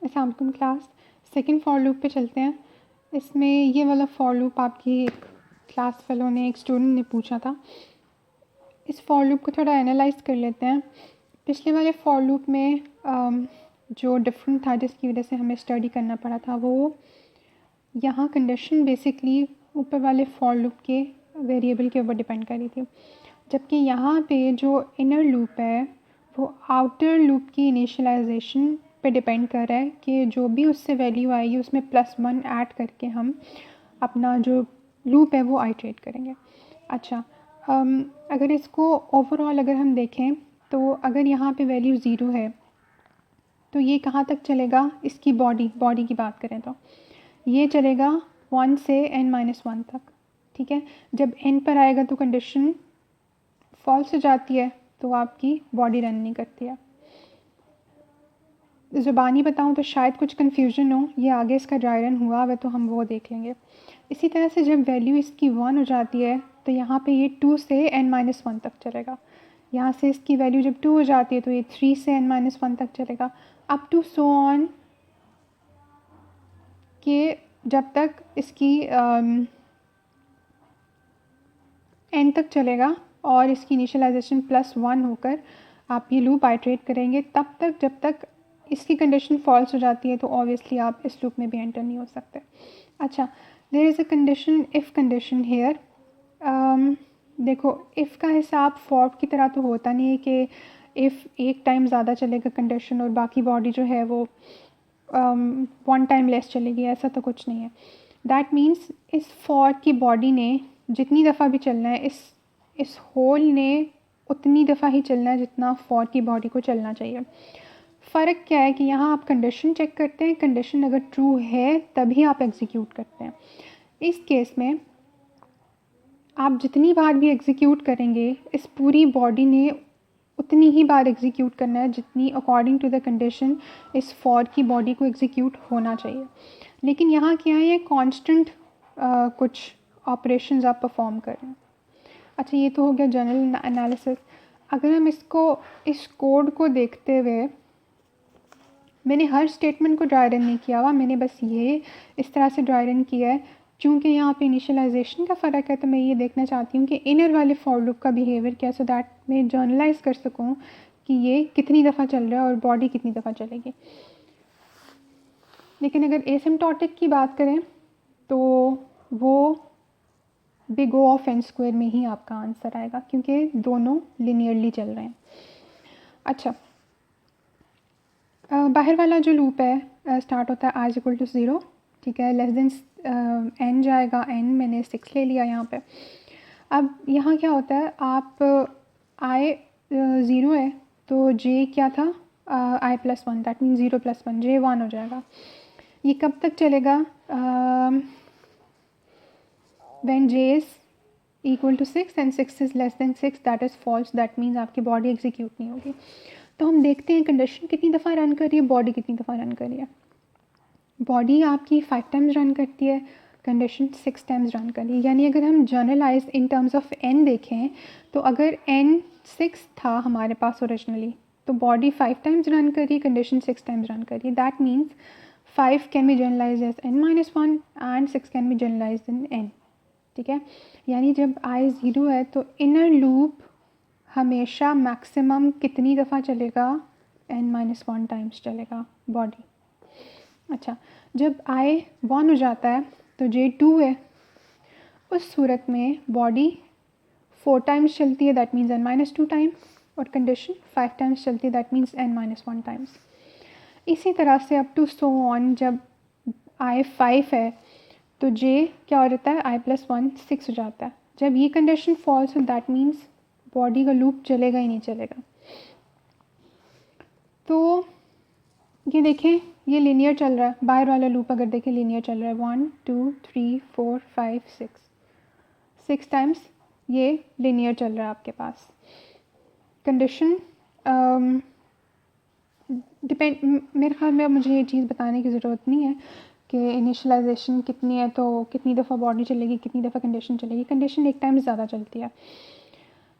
अस्सलाम वालेकुम class. Second for loop पे चलते हैं। इसमें ये वाला फॉर लूप आपकी एक क्लास फेलो ने, एक स्टूडेंट ने पूछा था। इस फॉर लूप को थोड़ा एनालाइज कर लेते हैं। पिछले वाले फॉर लूप में जो डिफरेंट था जिसकी वजह से हमें स्टडी करना पड़ा था, वो यहाँ कंडीशन बेसिकली ऊपर वाले फॉर लूप के वेरिएबल के ऊपर डिपेंड कर रही थी, जबकि यहाँ पे जो इनर लूप है वो आउटर लूप की इनिशियलाइजेशन पे डिपेंड कर रहा है कि जो भी उससे वैल्यू आएगी उसमें +1 ऐड करके हम अपना जो लूप है वो आइटरेट करेंगे। अच्छा, अगर इसको ओवरऑल अगर हम देखें तो अगर यहाँ पे वैल्यू 0 है तो ये कहाँ तक चलेगा, इसकी बॉडी की बात करें तो ये चलेगा 1 से n-1 तक। ठीक है, जब n पर आएगा तो कंडीशन फॉल्स हो जाती है, तो आपकी बॉडी रन नहीं करती है। ज़ुबानी बताऊँ तो शायद कुछ कन्फ्यूजन हो, ये आगे इसका ड्राई रन हुआ है तो हम वो देख लेंगे। इसी तरह से जब वैल्यू इसकी 1 हो जाती है तो यहाँ पे ये 2 से n-1 तक चलेगा। यहाँ से इसकी वैल्यू जब 2 हो जाती है तो ये 3 से n-1 तक चलेगा, अप टू सो ऑन कि जब तक इसकी n तक चलेगा और इसकी इनिशियलाइजेशन +1 होकर आप ये लूप आइटरेट करेंगे तब तक जब तक इसकी कंडीशन फॉल्स हो जाती है, तो ऑब्वियसली आप इस लूप में भी एंटर नहीं हो सकते। अच्छा, there is a condition, if condition here. देखो, इफ़ का हिसाब फॉर की तरह तो होता नहीं है कि इफ़ एक टाइम ज़्यादा चलेगा कंडीशन और बाकी बॉडी जो है वो 1 टाइम लेस चलेगी, ऐसा तो कुछ नहीं है। दैट मीन्स इस फॉर की बॉडी ने जितनी दफ़ा भी चलना है, इस होल ने उतनी दफ़ा ही चलना है जितना फॉर की बॉडी को चलना चाहिए। फ़र्क क्या है कि यहाँ आप कंडीशन चेक करते हैं, कंडीशन अगर ट्रू है तभी आप एग्जीक्यूट करते हैं। इस केस में आप जितनी बार भी एग्जीक्यूट करेंगे, इस पूरी बॉडी ने उतनी ही बार एग्जीक्यूट करना है जितनी अकॉर्डिंग टू द कंडीशन इस फॉर की बॉडी को एग्जीक्यूट होना चाहिए। लेकिन यहाँ क्या है, कांस्टेंट कुछ ऑपरेशंस आप परफॉर्म कर रहे हैं। अच्छा, ये तो हो गया जनरल एनालिसिस। अगर हम इस कोड को देखते हुए, मैंने हर स्टेटमेंट को ड्राई रन नहीं किया हुआ, मैंने बस ये इस तरह से ड्राई रन किया है क्योंकि यहाँ पे इनिशियलाइजेशन का फ़र्क है, तो मैं ये देखना चाहती हूँ कि इनर वाले फॉर लूप का बिहेवियर क्या, सो दैट मैं जर्नलाइज कर सकूँ कि ये कितनी दफ़ा चल रहा है और बॉडी कितनी दफ़ा चलेगी। लेकिन अगर एसिम्प्टोटिक की बात करें तो वो big O of n square में ही आपका आंसर आएगा क्योंकि दोनों लिनियरली चल रहे हैं। अच्छा, बाहर वाला जो लूप है स्टार्ट होता है i=0, ठीक है, लेस देन n जाएगा, n मैंने 6 ले लिया यहाँ पे। अब यहाँ क्या होता है, आप i 0 है तो j क्या था, i+1, दैट मीन 0+1, j 1 हो जाएगा। ये कब तक चलेगा, when j is equal to 6 and 6 is less than 6, that is false, that means आपकी बॉडी एग्जीक्यूट नहीं होगी। तो हम देखते हैं कंडीशन कितनी दफ़ा रन कर रही है, बॉडी कितनी दफ़ा रन कर रही है। बॉडी आपकी 5 टाइम्स रन करती है, कंडीशन 6 टाइम्स रन कर रही है। यानी अगर हम generalized in terms of n देखें तो अगर n 6 था हमारे पास ओरिजिनली, तो बॉडी 5 टाइम्स रन कर रही है, कंडीशन 6 टाइम्स रन कर रही है। That means 5 can be generalize as n-1 and 6 can be generalize in n। ठीक है, यानी जब i 0 है तो इनर लूप हमेशा मैक्सिमम कितनी दफ़ा चलेगा, n-1 टाइम्स चलेगा बॉडी। अच्छा, जब i 1 हो जाता है तो j 2 है, उस सूरत में बॉडी 4 टाइम्स चलती है, दैट मीन्स n-2 टाइम, और कंडीशन 5 टाइम्स चलती है, दैट मीन्स n-1 टाइम्स। इसी तरह से अप टू सो ऑन, जब i 5 है तो j क्या हो जाता है, i+1 6 हो जाता है। जब ये कंडीशन फॉल्स हो, दैट मीन्स बॉडी का लूप चलेगा ही नहीं चलेगा। तो ये देखें, ये लीनियर चल रहा है, बाहर वाला लूप अगर देखें लीनियर चल रहा है, 1 2 3 4 5 6 टाइम्स ये लीनियर चल रहा है आपके पास। कंडीशन डिपेंड, मेरे ख्याल में अब मुझे ये चीज़ बताने की ज़रूरत नहीं है कि इनिशियलाइजेशन कितनी है तो कितनी दफ़ा बॉडी चलेगी, कितनी दफ़ा कंडीशन चलेगी। कंडीशन एक टाइम ज़्यादा चलती है।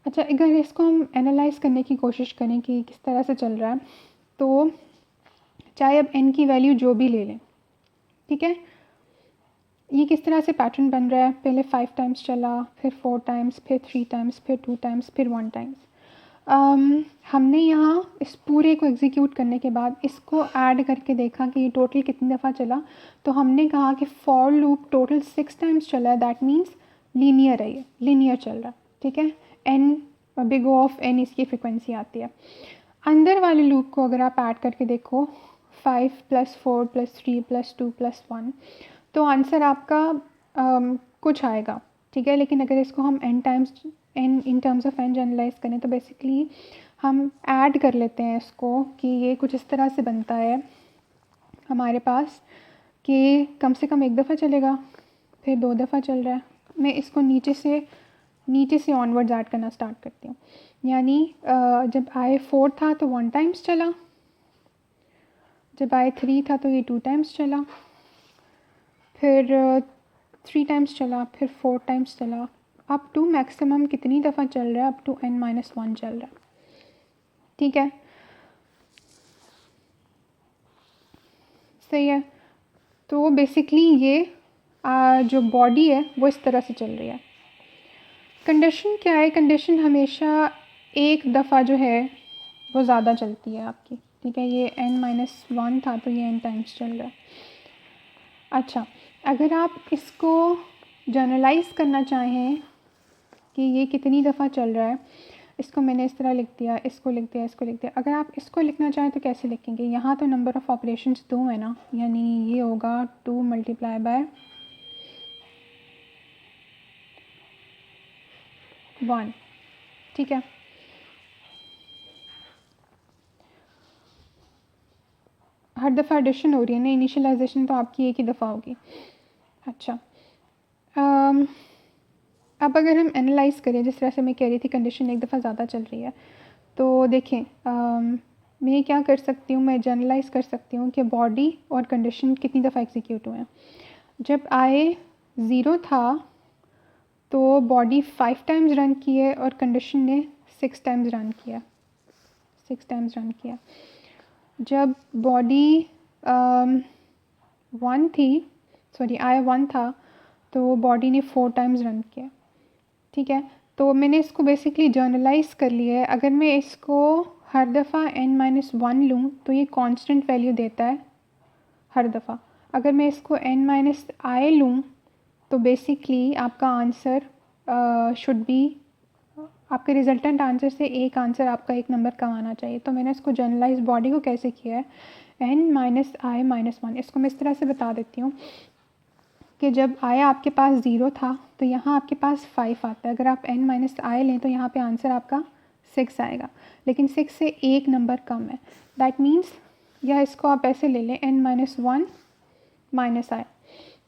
अच्छा, अगर इसको हम एनालाइज़ करने की कोशिश करें कि किस तरह से चल रहा है, तो चाहे अब n की वैल्यू जो भी ले लें, ठीक है। ये किस तरह से पैटर्न बन रहा है, पहले 5 टाइम्स चला, फिर 4 टाइम्स, फिर 3 टाइम्स, फिर 2 टाइम्स, फिर 1 टाइम्स। हमने यहाँ इस पूरे को एग्जीक्यूट करने के बाद इसको ऐड करके देखा कि ये टोटल कितनी दफ़ा चला, तो हमने कहा कि फॉर लूप टोटल 6 टाइम्स चला है, दैट मीन्स लीनियर है, ये लीनियर चल रहा है, ठीक है। n big O of n इसकी फ्रिक्वेंसी आती है। अंदर वाले लूप को अगर आप ऐड करके देखो 5 + 4 + 3 + 2 + 1, तो आंसर आपका कुछ आएगा, ठीक है। लेकिन अगर इसको हम n in terms of n generalize करें तो बेसिकली हम ऐड कर लेते हैं इसको कि ये कुछ इस तरह से बनता है हमारे पास कि कम से कम एक दफ़ा चलेगा, फिर 2 दफ़ा चल रहा है। मैं इसको नीचे से ऑनवर्ड्स ऐड करना स्टार्ट करती हूँ। यानी जब I 4 था तो 1 टाइम्स चला, जब I 3 था तो ये 2 टाइम्स चला, फिर 3 टाइम्स चला, फिर 4 टाइम्स चला, अप टू मैक्सिमम कितनी दफ़ा चल रहा है, अप टू n-1 चल रहा है, ठीक है। सही है। तो बेसिकली ये जो बॉडी है वो इस तरह से चल रही है। कंडीशन क्या है, कंडीशन हमेशा एक दफ़ा जो है वो ज़्यादा चलती है आपकी, ठीक है। ये n-1 था तो ये n टाइम्स चल रहा है। अच्छा, अगर आप इसको जनरलाइज़ करना चाहें कि ये कितनी दफ़ा चल रहा है, इसको मैंने इस तरह लिख दिया, इसको लिख दिया, इसको लिख दिया। अगर आप इसको लिखना चाहें तो कैसे लिखेंगे, यहाँ तो नंबर ऑफ़ ऑपरेशंस 2 है ना, यानी ये होगा 2 × 1, ठीक है। हर दफ़ा एडिशन हो रही है ना, इनिशियलाइजेशन तो आपकी एक ही दफ़ा होगी। अच्छा, अब अगर हम एनालाइज़ करें, जिस तरह से मैं कह रही थी कंडीशन एक दफ़ा ज़्यादा चल रही है, तो देखें मैं क्या कर सकती हूँ, मैं जनरलाइज़ कर सकती हूँ कि बॉडी और कंडीशन कितनी दफ़ा एग्जीक्यूट हुए हैं। जब I 0 था तो बॉडी 5 टाइम्स रन की है और कंडीशन ने 6 टाइम्स रन किया, 6 टाइम्स रन किया। जब बॉडी 1 थी, सॉरी I 1 था, तो बॉडी ने 4 टाइम्स रन किया, ठीक है। तो मैंने इसको बेसिकली जर्नलाइज़ कर लिया है। अगर मैं इसको हर दफ़ा n-1 लूँ तो ये कांस्टेंट वैल्यू देता है हर दफ़ा। अगर मैं इसको n-i लूँ तो बेसिकली आपका आंसर शुड बी, आपके रिजल्टेंट आंसर से एक आंसर आपका एक नंबर कम आना चाहिए। तो मैंने इसको जनरलाइज बॉडी को कैसे किया है, n-i-1। इसको मैं इस तरह से बता देती हूँ कि जब I आपके पास 0 था तो यहाँ आपके पास 5 आता है। अगर आप n-i लें तो यहाँ पे आंसर आपका 6 आएगा, लेकिन 6 से एक नंबर कम है। दैट मीन्स, या इसको आप ऐसे ले लें n-1 - i।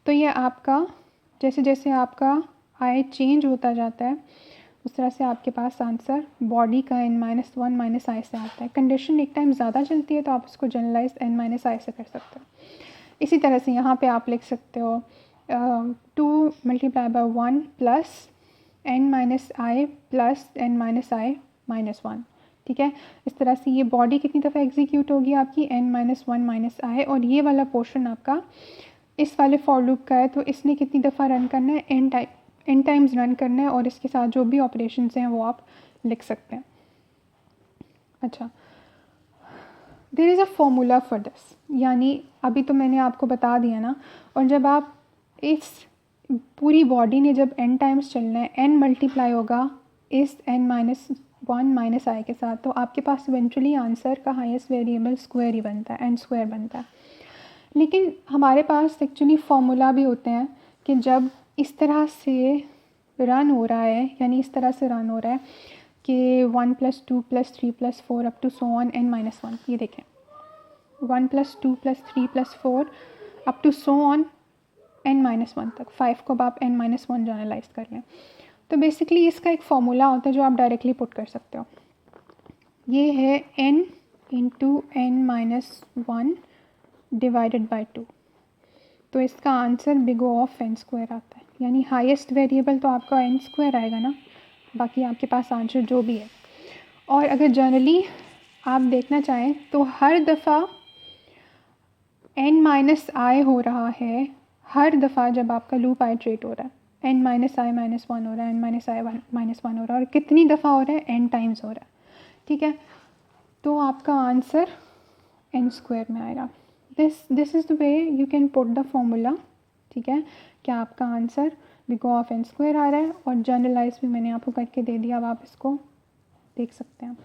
तो ये आपका जैसे जैसे आपका I चेंज होता जाता है उस तरह से आपके पास आंसर बॉडी का n-1 - i से आता है। कंडीशन एक टाइम ज़्यादा चलती है तो आप इसको जनरलाइज n-i से कर सकते हो। इसी तरह से यहाँ पे आप लिख सकते हो 2 × 1 + n-i + n-i - 1, ठीक है। इस तरह से ये बॉडी कितनी दफ़ा एग्जीक्यूट होगी आपकी, n-1 - i, और ये वाला पोर्शन आपका इस वाले फॉर लूप का है तो इसने कितनी दफ़ा रन करना है, n टाइम्स रन करना है, और इसके साथ जो भी ऑपरेशंस हैं वो आप लिख सकते हैं। अच्छा, there is a formula for this, यानी अभी तो मैंने आपको बता दिया ना, और जब आप इस पूरी बॉडी ने जब n टाइम्स चलना है, n मल्टीप्लाई होगा इस n-1 - i के साथ, तो आपके पास इवेंचुअली आंसर का हाईएस्ट वेरिएबल स्क्वायर ही बनता है, n² बनता है। लेकिन हमारे पास एक्चुअली फार्मूला भी होते हैं कि जब इस तरह से रन हो रहा है, यानी इस तरह से रन हो रहा है कि 1 + 2 + 3 + 4 up to so on n-1, ये देखें 1 + 2 + 3 + 4 up to so on n-1 तक, 5 को अब आप n-1 जनरलाइज कर लें। तो बेसिकली इसका एक फार्मूला होता है जो आप डायरेक्टली पुट कर सकते हो। ये है n × n-1 डिवाइडेड बाई 2। तो इसका answer big O of n² आता है, यानी हाईएस्ट वेरिएबल तो आपका n² आएगा ना, बाकी आपके पास आंसर जो भी है। और अगर जनरली आप देखना चाहें तो हर दफ़ा n माइनस आई हो रहा है हर दफ़ा जब आपका लूप आइट्रेट हो रहा है। n माइनस आई माइनस वन हो रहा है, n माइनस आई माइनस वन हो रहा है, और कितनी दफ़ा हो रहा है, n टाइम्स हो रहा है। ठीक है, तो आपका आंसर n स्क्वायर में आएगा। This is the way you can put the formula. ठीक है, क्या आपका आंसर बिको ऑफ n स्क्वायर आ रहा है, और जनरलाइज भी मैंने आपको करके दे दिया, अब आप इसको देख सकते हैं।